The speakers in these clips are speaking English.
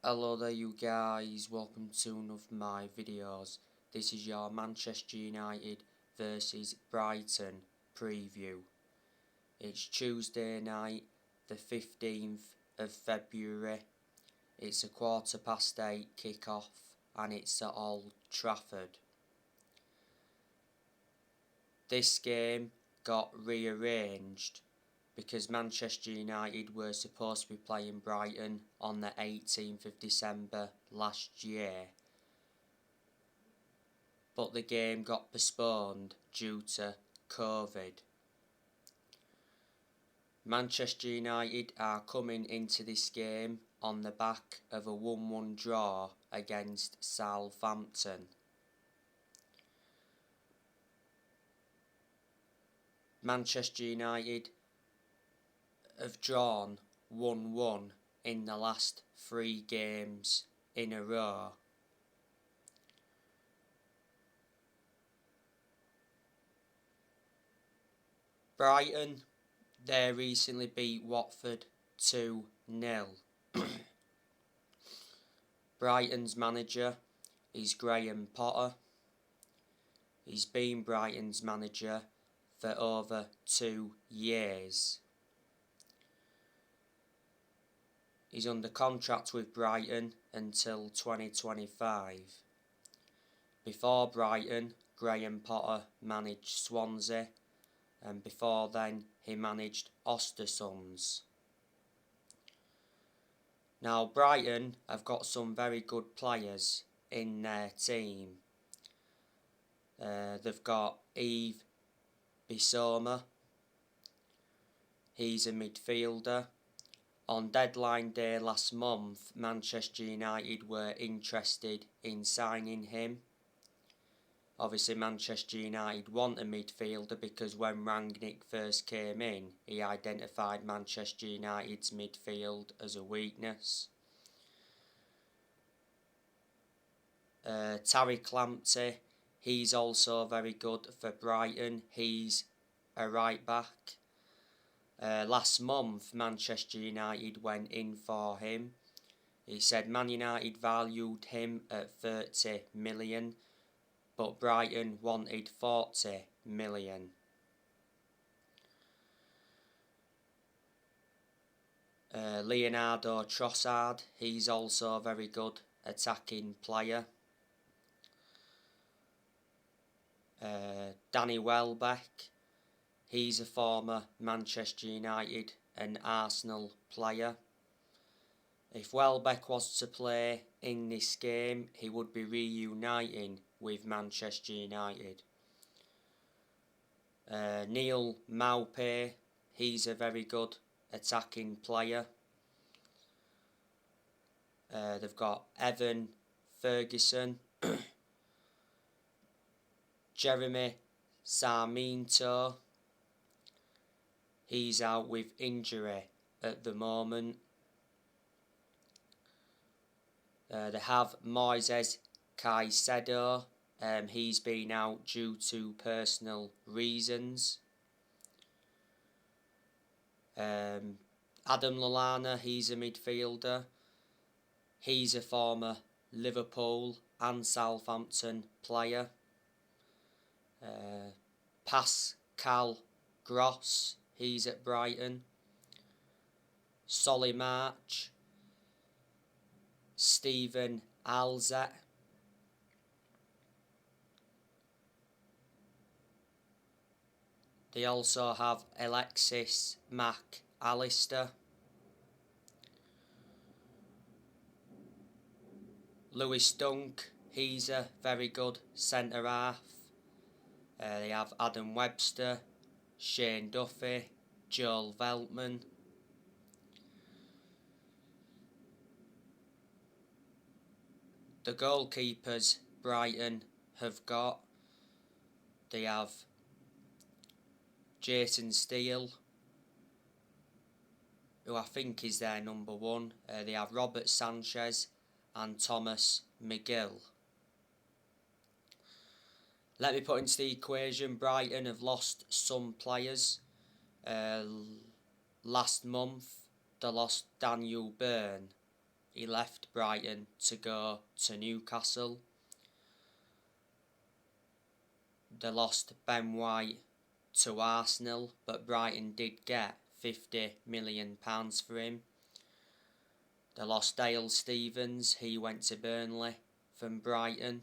Hello there you guys, welcome to one of my videos. This is your Manchester United versus Brighton preview. It's Tuesday night, the 15th of February. It's a 8:15 kick-off and it's at Old Trafford. This game got rearranged because Manchester United were supposed to be playing Brighton on the 18th of December last year, but the game got postponed due to COVID. Manchester United are coming into this game on the back of a 1-1 draw against Southampton. Manchester United have drawn 1-1 in the last 3 games in a row. Brighton, they recently beat Watford 2-0. Brighton's manager is Graham Potter. He's been Brighton's manager for over 2 years. He's under contract with Brighton until 2025. Before Brighton, Graham Potter managed Swansea, and before then he managed Ostersunds. Now Brighton have got some very good players in their team. They've got Utd Bissouma. He's a midfielder. On deadline day last month, Manchester United were interested in signing him. Obviously Manchester United want a midfielder because when Rangnick first came in, he identified Manchester United's midfield as a weakness. Tariq Lamptey, he's also very good for Brighton. He's a right back. Last month, Manchester United went in for him. He said Man United valued him at 30 million, but Brighton wanted 40 million. Leonardo Trossard, he's also a very good attacking player. Danny Welbeck, he's a former Manchester United and Arsenal player. If Welbeck was to play in this game, he would be reuniting with Manchester United. Neil Maupay, he's a very good attacking player. They've got Evan Ferguson, Jeremy Sarmiento. He's out with injury at the moment. They have Moises Caicedo. He's been out due to personal reasons. Adam Lallana, he's a midfielder. He's a former Liverpool and Southampton player. Pascal Gross, he's at Brighton. Solly March. Stephen Alzette. They also have Alexis Mac Allister. Lewis Dunk, he's a very good centre-half. They have Adam Webster, Shane Duffy, Joel Veltman. The goalkeepers Brighton have got, they have Jason Steele, who I think is their number 1. They have Robert Sanchez and Thomas McGill. Let me put into the equation, Brighton have lost some players. Last month they lost Daniel Byrne. he left Brighton to go to Newcastle. They lost Ben White to Arsenal, but Brighton did get £50 million for him. They lost Dale Stephens, he went to Burnley from Brighton.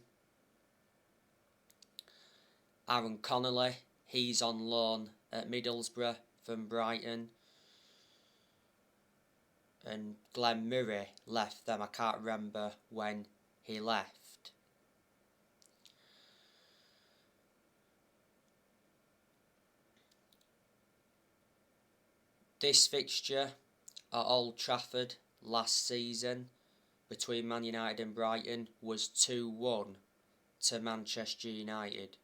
Aaron Connolly, he's on loan at Middlesbrough from Brighton. And Glenn Murray left them, I can't remember when he left. This fixture at Old Trafford last season between Man United and Brighton was 2-1 to Manchester United.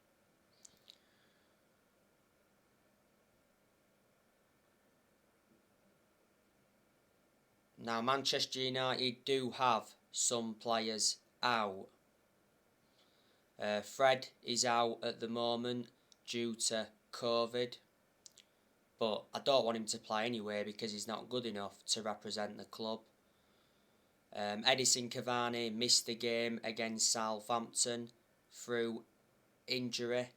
Now Manchester United do have some players out. Fred is out at the moment due to COVID, but I don't want him to play anyway because he's not good enough to represent the club. Edison Cavani missed the game against Southampton through injury.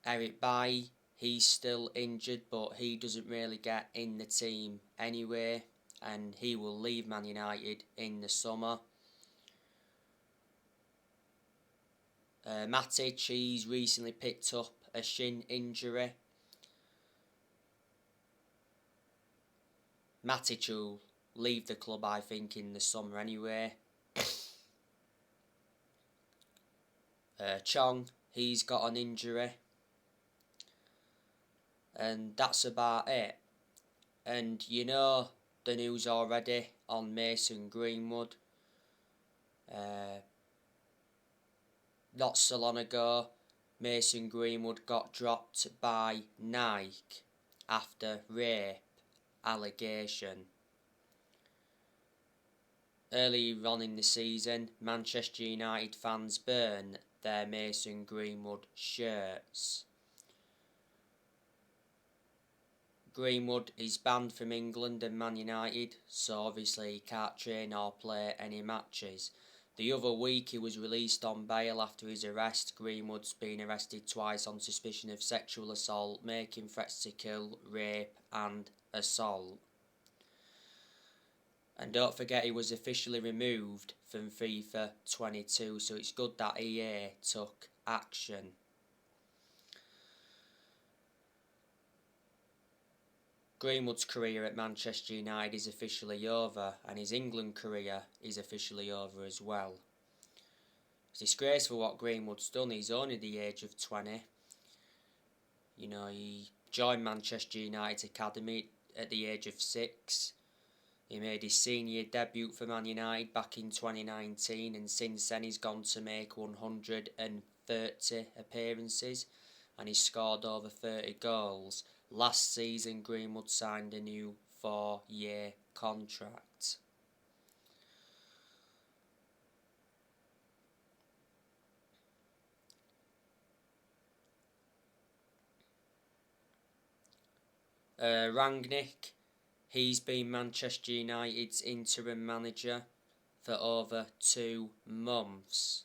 Eric Bailly, he's still injured, but he doesn't really get in the team anyway, and he will leave Man United in the summer. Matic, he's recently picked up a shin injury. Matic will leave the club, I think, in the summer anyway. Chong, he's got an injury. And that's about it. And you know the news already on Mason Greenwood. Not so long ago, Mason Greenwood got dropped by Nike after rape allegation. Earlier on in the season, Manchester United fans burn their Mason Greenwood shirts. Greenwood is banned from England and Man United, so obviously he can't train or play any matches. The other week he was released on bail after his arrest. Greenwood's been arrested twice on suspicion of sexual assault, making threats to kill, rape and assault. And don't forget he was officially removed from FIFA 22, so it's good that EA took action. Greenwood's career at Manchester United is officially over, and his England career is officially over as well. It's disgraceful what Greenwood's done. He's only the age of 20. You know, he joined Manchester United's academy at the age of 6. He made his senior debut for Man United back in 2019, and since then he's gone to make 130 appearances, and he's scored over 30 goals. Last season, Greenwood signed a new 4-year contract. Rangnick, he's been Manchester United's interim manager for over 2 months.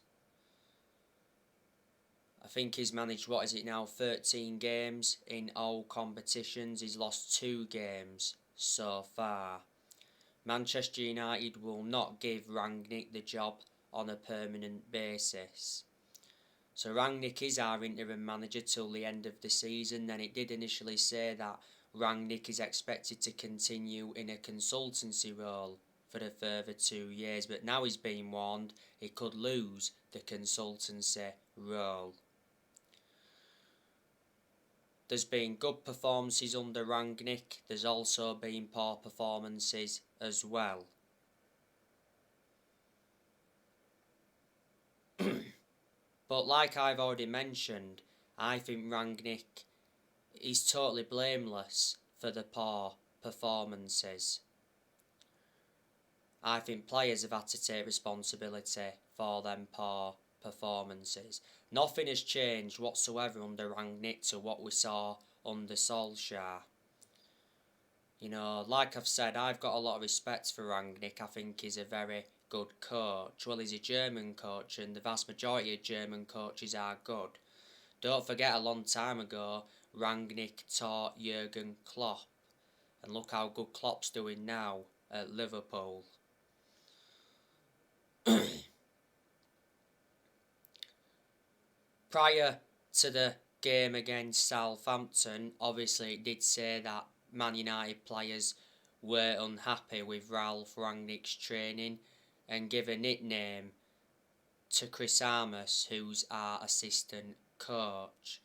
I think he's managed, 13 games in all competitions. He's lost 2 games so far. Manchester United will not give Rangnick the job on a permanent basis. So Rangnick is our interim manager till the end of the season. Then it did initially say that Rangnick is expected to continue in a consultancy role for a further 2 years, but now he's been warned he could lose the consultancy role. There's been good performances under Rangnick. There's also been poor performances as well. But like I've already mentioned, I think Rangnick is totally blameless for the poor performances. I think players have had to take responsibility for them poor performances. Nothing has changed whatsoever under Rangnick to what we saw under Solskjaer. You know, like I've said, I've got a lot of respect for Rangnick. I think he's a very good coach. Well, he's a German coach, and the vast majority of German coaches are good. Don't forget, a long time ago, Rangnick taught Jurgen Klopp, and look how good Klopp's doing now at Liverpool. Prior to the game against Southampton, obviously it did say that Man United players were unhappy with Ralph Rangnick's training and give a nickname to Chris Armas, who's our assistant coach.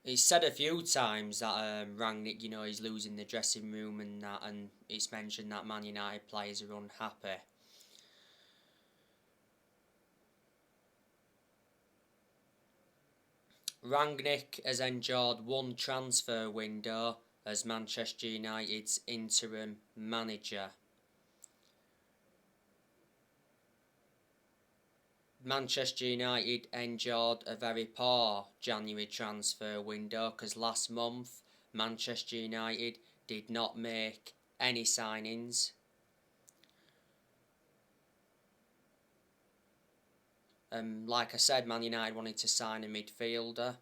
It's said a few times that Rangnick, you know, he's losing the dressing room and that, and it's mentioned that Man United players are unhappy. Rangnick has endured one transfer window as Manchester United's interim manager. Manchester United endured a very poor January transfer window because last month Manchester United did not make any signings. Like I said, Man United wanted to sign a midfielder.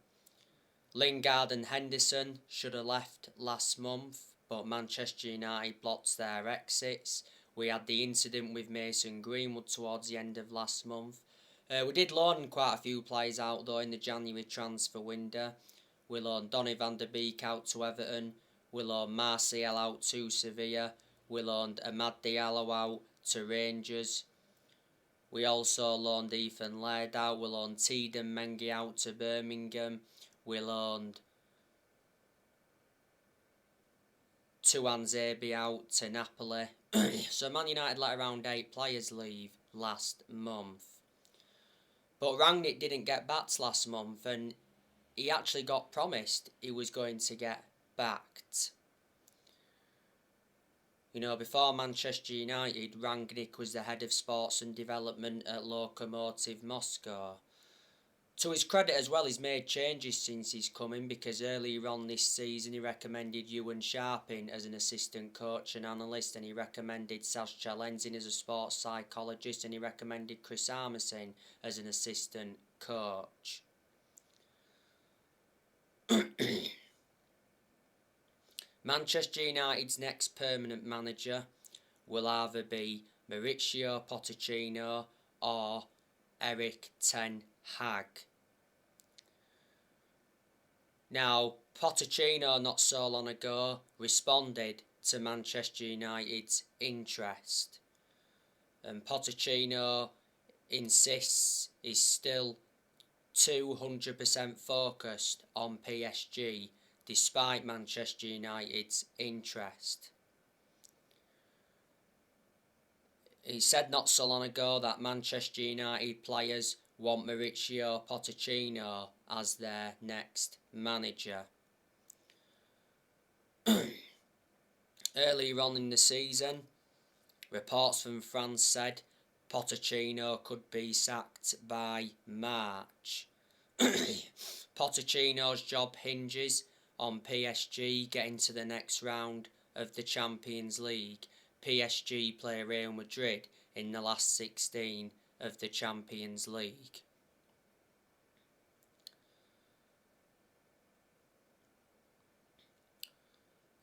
Lingard and Henderson should have left last month, but Manchester United blocked their exits. We had the incident with Mason Greenwood towards the end of last month. We did loan quite a few players out though in the January transfer window. We loaned Donny van der Beek out to Everton. We loaned Martial out to Sevilla. We loaned Amad Diallo out to Rangers. We also loaned Ethan Laird out. We loaned Tiedemann Mengi out to Birmingham. We loaned Tuanzebe out to Napoli. So Man United let around 8 players leave last month. But Rangnick didn't get backed last month, and he actually got promised he was going to get backed. You know, before Manchester United, Rangnick was the head of sports and development at Lokomotiv Moscow. To his credit as well, he's made changes since he's come in, because earlier on this season he recommended Ewan Sharping as an assistant coach and analyst, and he recommended Saz Chalenzin as a sports psychologist, and he recommended Chris Armasin as an assistant coach. Manchester United's next permanent manager will either be Mauricio Pochettino or Erik ten Hag. Now, Pochettino not so long ago responded to Manchester United's interest, and Pochettino insists he's still 200% focused on PSG despite Manchester United's interest. He said not so long ago that Manchester United players want Mauricio Pochettino as their next manager. Earlier on in the season, reports from France said Pochettino could be sacked by March. Pochettino's job hinges on PSG getting to the next round of the Champions League. PSG play Real Madrid in the last 16 of the Champions League.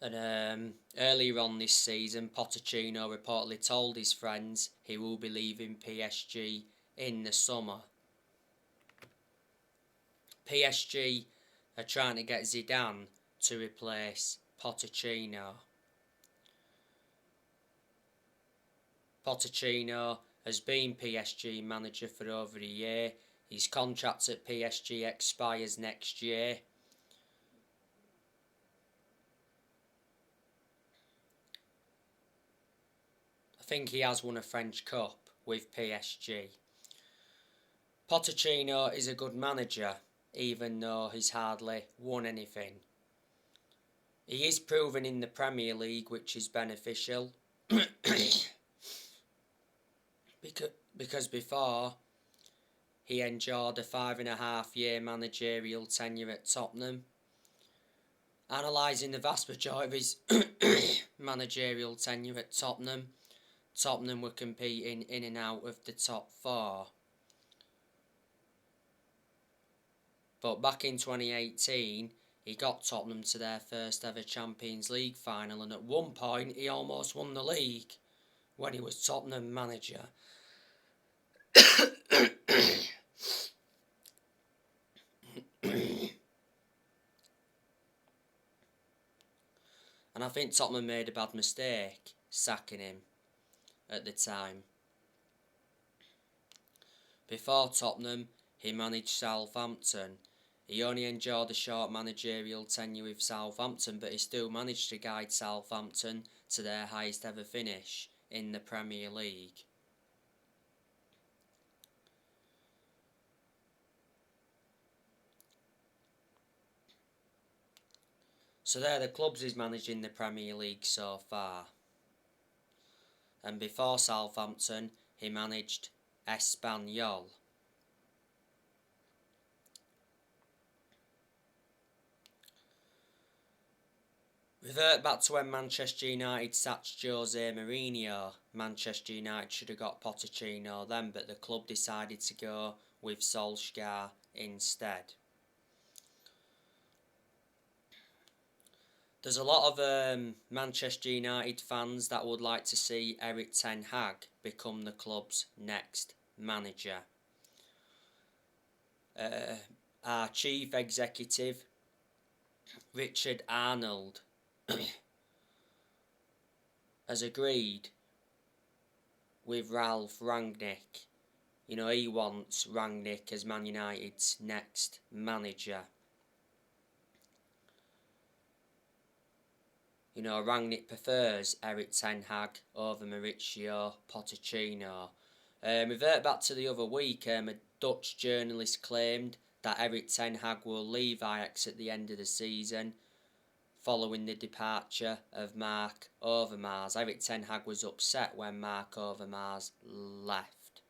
And earlier on this season, Pochettino reportedly told his friends he will be leaving PSG in the summer. PSG are trying to get Zidane to replace Pochettino. Pochettino has been PSG manager for over a year. His contract at PSG expires next year. I think he has won a French Cup with PSG. Pochettino is a good manager, even though he's hardly won anything. He is proven in the Premier League, which is beneficial. Because before, he endured a 5.5-year managerial tenure at Tottenham. Analysing the vast majority of his managerial tenure at Tottenham, Tottenham were competing in and out of the top four. But back in 2018, he got Tottenham to their first ever Champions League final, and at one point he almost won the league when he was Tottenham manager. And I think Tottenham made a bad mistake sacking him at the time. Before Tottenham, he managed Southampton. He only enjoyed a short managerial tenure with Southampton, but he still managed to guide Southampton to their highest ever finish in the Premier League. So they're the clubs he's managed in the Premier League so far. And before Southampton, he managed Espanyol. Revert back to when Manchester United sacked Jose Mourinho. Manchester United should have got Pochettino then, but the club decided to go with Solskjaer instead. There's a lot of Manchester United fans that would like to see Erik ten Hag become the club's next manager. Our chief executive, Richard Arnold, has agreed with Ralph Rangnick. You know, he wants Rangnick as Man United's next manager. You know, Rangnick prefers Erik ten Hag over Mauricio Pochettino. Revert back to the other week, a Dutch journalist claimed that Erik ten Hag will leave Ajax at the end of the season following the departure of Mark Overmars. Erik ten Hag was upset when Mark Overmars left.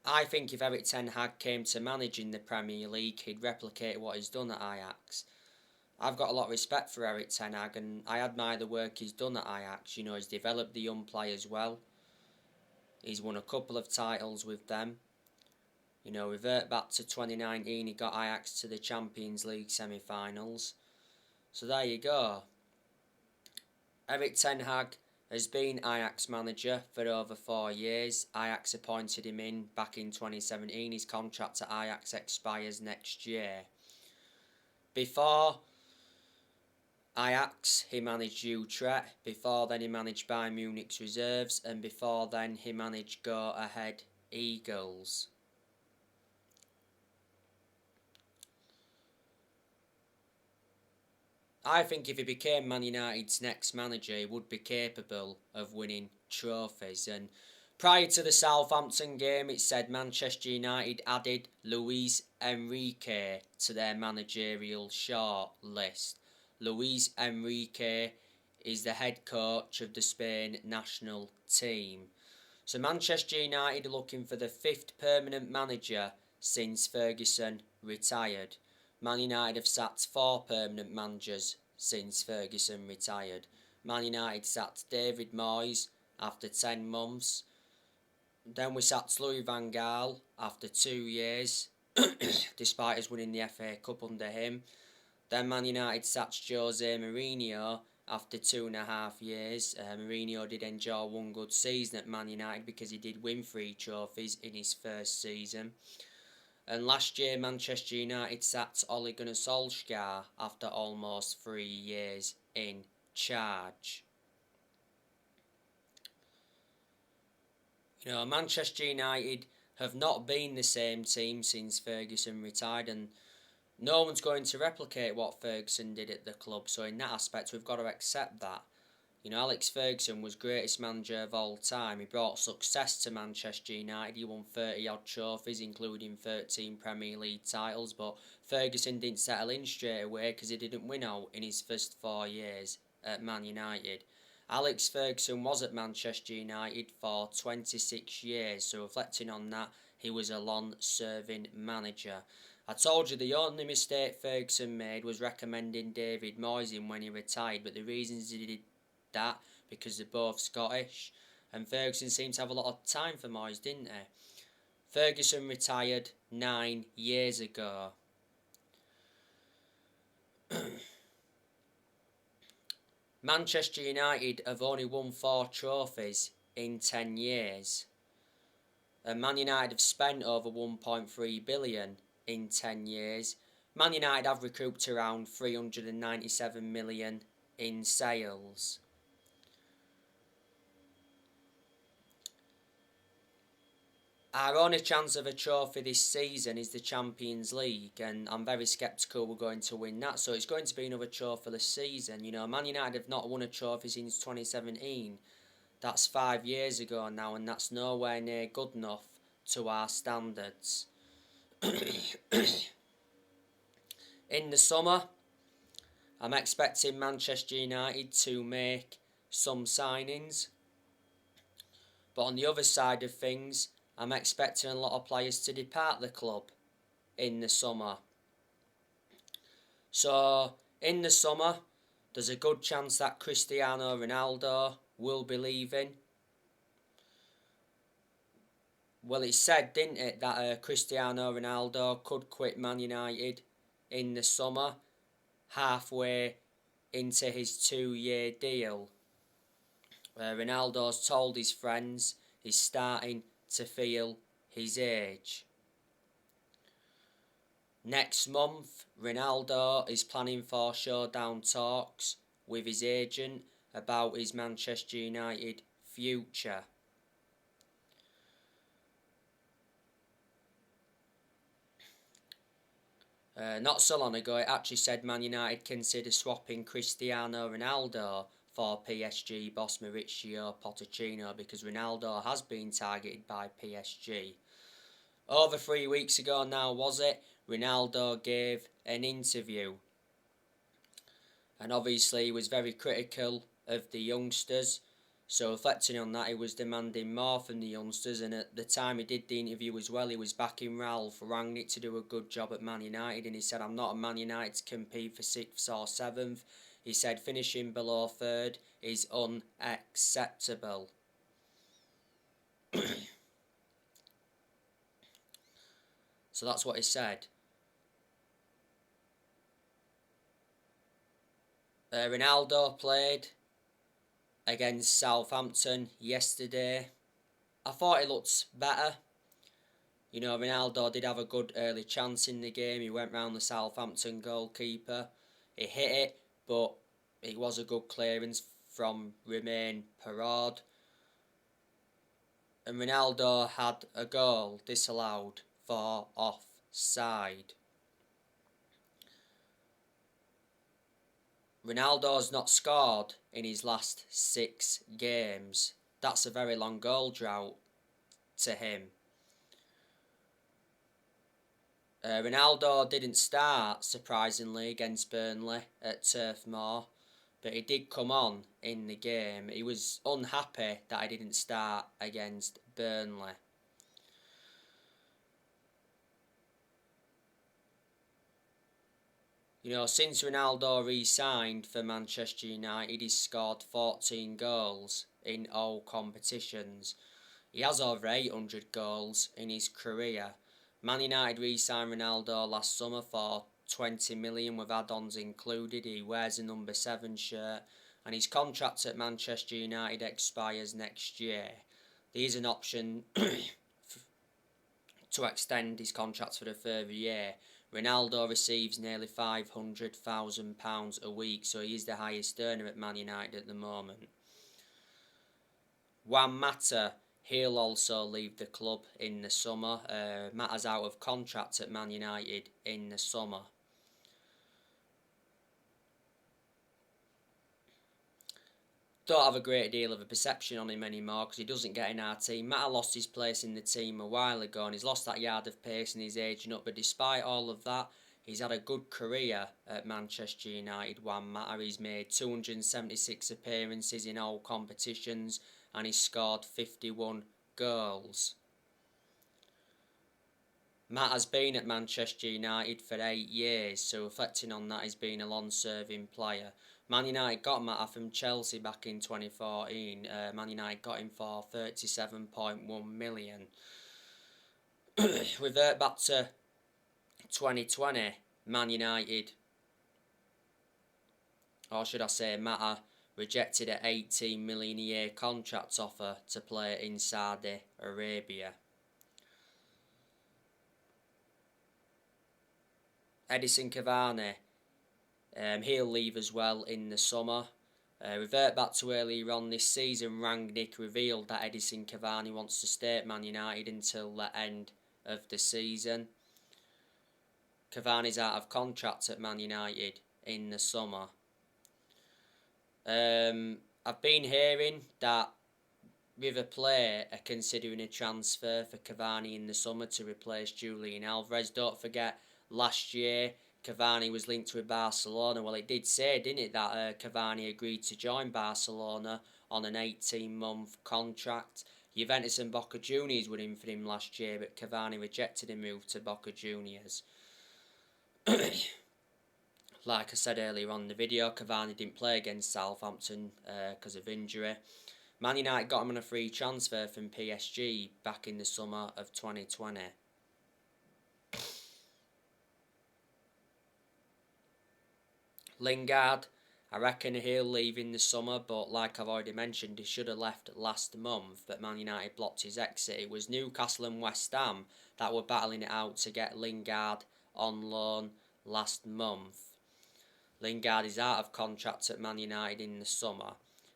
I think if Erik ten Hag came to manage in the Premier League, he'd replicate what he's done at Ajax. I've got a lot of respect for Erik ten Hag, and I admire the work he's done at Ajax. You know, he's developed the young players well. He's won a couple of titles with them. You know, revert back to 2019, he got Ajax to the Champions League semi-finals. So there you go. Erik ten Hag has been Ajax manager for over 4 years. Ajax appointed him in back in 2017. His contract at Ajax expires next year. Before Ajax, he managed Utrecht. Before then, he managed Bayern Munich's reserves. And before then, he managed Go Ahead Eagles. I think if he became Man United's next manager, he would be capable of winning trophies. And prior to the Southampton game, it said Manchester United added Luis Enrique to their managerial short list. Luis Enrique is the head coach of the Spain national team. So Manchester United are looking for the 5th permanent manager since Ferguson retired. Man United have sacked 4 permanent managers since Ferguson retired. Man United sacked David Moyes after 10 months. Then we sacked Louis van Gaal after 2 years, despite us winning the FA Cup under him. Then Man United sacked Jose Mourinho after 2.5 years. Mourinho did enjoy one good season at Man United because he did win 3 trophies in his first season. And last year, Manchester United sacked Ole Gunnar Solskjaer after almost 3 years in charge. You know, Manchester United have not been the same team since Ferguson retired, and no one's going to replicate what Ferguson did at the club. So in that aspect, we've got to accept that. You know, Alex Ferguson was greatest manager of all time. He brought success to Manchester United. He won 30-odd trophies, including 13 Premier League titles. But Ferguson didn't settle in straight away because he didn't win out in his first 4 years at Man United. Alex Ferguson was at Manchester United for 26 years. So reflecting on that, he was a long-serving manager. I told you the only mistake Ferguson made was recommending David Moyes in when he retired, but the reasons he did that, because they're both Scottish, and Ferguson seemed to have a lot of time for Moyes, didn't he? Ferguson retired 9 years ago. Manchester United have only won 4 trophies in 10 years. And Man United have spent over 1.3 billion in 10 years. Man United have recouped around 397 million in sales. Our only chance of a trophy this season is the Champions League, and I'm very sceptical we're going to win that, so it's going to be another trophyless season. You know, Man United have not won a trophy since 2017. That's 5 years ago now, and that's nowhere near good enough to our standards. In the summer, I'm expecting Manchester United to make some signings, but on the other side of things, I'm expecting a lot of players to depart the club in the summer. So, in the summer, there's a good chance that Cristiano Ronaldo will be leaving. Well, it said, didn't it, that Cristiano Ronaldo could quit Man United in the summer, halfway into his 2-year deal. Ronaldo's told his friends he's starting to feel his age. Next month, Ronaldo is planning for showdown talks with his agent about his Manchester United future. Not so long ago, it actually said Man United consider swapping Cristiano Ronaldo for PSG boss Mauricio Pochettino, because Ronaldo has been targeted by PSG. Over 3 weeks ago now, was it? Ronaldo gave an interview, and obviously he was very critical of the youngsters. So reflecting on that, he was demanding more from the youngsters, and at the time he did the interview as well, he was backing Ralph Rangnick to do a good job at Man United, and he said, I'm not a Man United to compete for 6th or 7th. He said finishing below 3rd is unacceptable. So that's what he said. Ronaldo played against Southampton yesterday. I thought he looked better. You know, Ronaldo did have a good early chance in the game. He went round the Southampton goalkeeper. He hit it, but it was a good clearance from Romain Perraud. And Ronaldo had a goal disallowed for offside. Ronaldo's not scored in his last 6 games. That's a very long goal drought to him. Ronaldo didn't start, surprisingly, against Burnley at Turf Moor, but he did come on in the game. He was unhappy that he didn't start against Burnley. You know, since Ronaldo re-signed for Manchester United, he's scored 14 goals in all competitions. He has over 800 goals in his career. Man United re-signed Ronaldo last summer for 20 million with add-ons included. He wears a number 7 shirt, and his contract at Manchester United expires next year. There is an option to extend his contract for a further year. Ronaldo receives nearly £500,000 a week, so he is the highest earner at Man United at the moment. Juan Mata, he'll also leave the club in the summer. Mata's out of contract at Man United in the summer. Don't have a great deal of a perception on him anymore because he doesn't get in our team. Mata lost his place in the team a while ago, and he's lost that yard of pace and he's aging up. But despite all of that, he's had a good career at Manchester United. Juan Mata, he's made 276 appearances in all competitions and he's scored 51 goals. Matt has been at Manchester United for 8 years, so reflecting on that, he's been a long-serving player. Man United got Matt from Chelsea back in 2014. Man United got him for 37.1 million. Revert back to 2020, Man United, or should I say Matt, rejected an 18 million a year contract offer to play in Saudi Arabia. Edinson Cavani, he'll leave as well in the summer. Revert back to earlier on this season, Rangnick revealed that Edinson Cavani wants to stay at Man United until the end of the season. Cavani's out of contract at Man United in the summer. I've been hearing that River Plate are considering a transfer for Cavani in the summer to replace Julian Alvarez. Don't forget, last year Cavani was linked with Barcelona. Well, it did say, didn't it, that Cavani agreed to join Barcelona on an 18-month contract. Juventus and Boca Juniors were in for him last year, but Cavani rejected a move to Boca Juniors. Like I said earlier on in the video, Cavani didn't play against Southampton because of injury. Man United got him on a free transfer from PSG back in the summer of 2020. Lingard, I reckon he'll leave in the summer, but like I've already mentioned, he should have left last month, but Man United blocked his exit. It was Newcastle and West Ham that were battling it out to get Lingard on loan last month. Lingard is out of contract at Man United in the summer.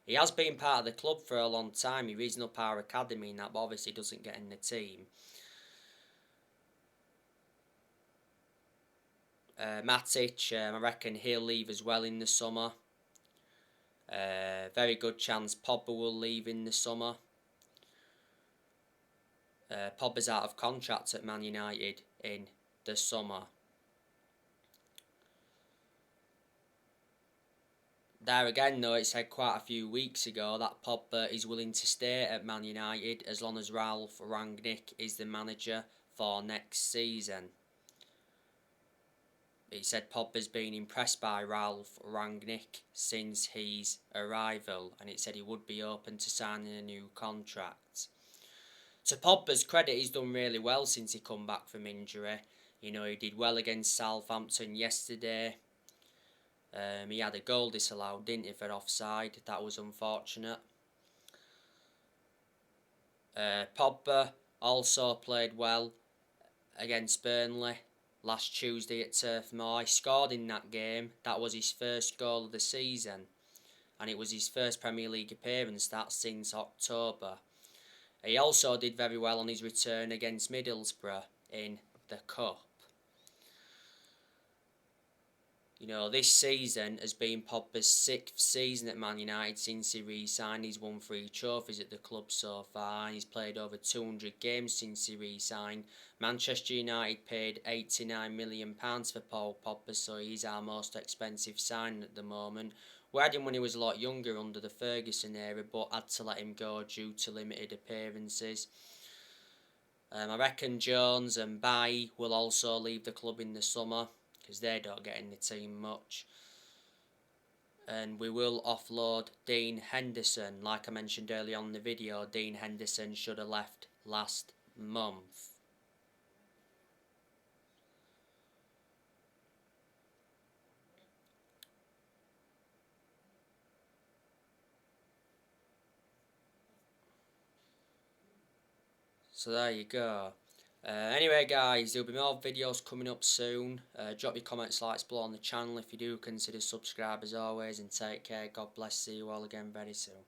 He has been part of the club for a long time. He reasoned up our academy and that, but obviously doesn't get in the team. Matic, I reckon he'll leave as well in the summer. Very good chance Pogba will leave in the summer. Pogba's out of contract at Man United in the summer. There again, though, it said quite a few weeks ago that Pogba is willing to stay at Man United as long as Ralph Rangnick is the manager for next season. He said Pogba's been impressed by Ralph Rangnick since his arrival, and it said he would be open to signing a new contract. To Pogba's credit, he's done really well since he come back from injury. You know, he did well against Southampton yesterday. He had a goal disallowed, didn't he, for offside. That was unfortunate. Pogba also played well against Burnley last Tuesday at Turf Moor. He scored in that game. That was his first goal of the season, and it was his first Premier League appearance that since October. He also did very well on his return against Middlesbrough in the Cup. You know, this season has been Pogba's 6th season at Man United since he re-signed. He's won 3 trophies at the club so far. He's played over 200 games since he re-signed. Manchester United paid £89 million for Paul Pogba, so he's our most expensive signing at the moment. We had him when he was a lot younger under the Ferguson era, but had to let him go due to limited appearances. I reckon Jones and Bailly will also leave the club in the summer, because they don't get in the team much. And we will offload Dean Henderson. Like I mentioned earlier on in the video, Dean Henderson should have left last month. So there you go. Anyway guys, there'll be more videos coming up soon. Drop your comments, likes below on the channel if you do. Consider subscribe as always, and take care. God bless. See you all again very soon.